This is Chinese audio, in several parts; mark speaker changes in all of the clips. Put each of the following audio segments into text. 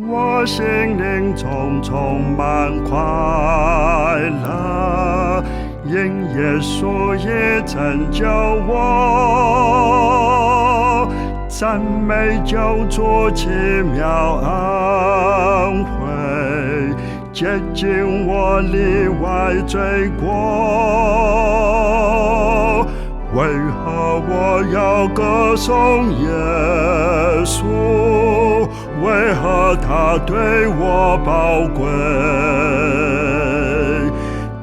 Speaker 1: 我心灵中充满快乐，因耶稣已拯救我，赞美救主奇妙恩惠，洁净我里外罪过。为何我要歌颂耶稣？为何他对我宝贵？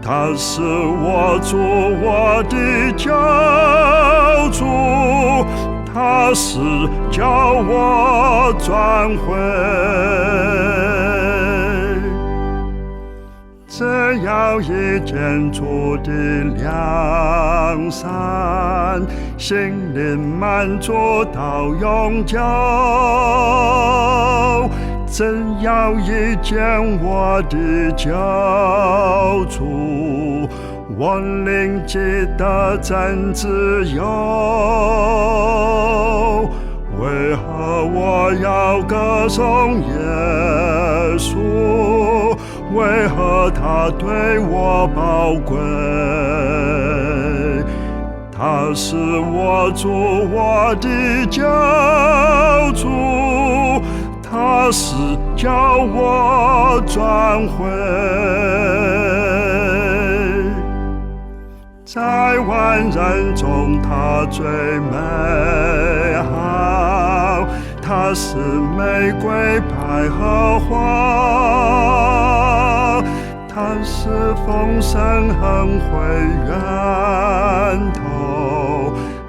Speaker 1: 他是我主，我的救主，他是叫我转回。只要一见主的良善，心灵满足到永久。只要一见我的救主，我灵即得真自由。为何我要歌颂耶稣？为何他对我宝贵？他是我主，我的救主，他是叫我转回。在万人中他最美好，他是玫瑰百合花，他是丰盛恩惠源头，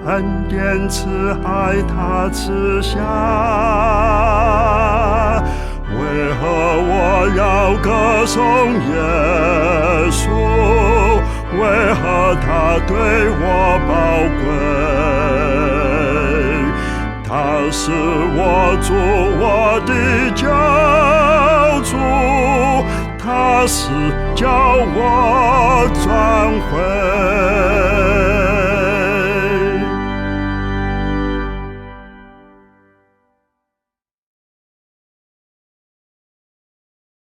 Speaker 1: 恩典慈爱他赐下。为何我要歌颂耶稣？为何他对我宝贵？他是我主，我的救主，他是叫我转回。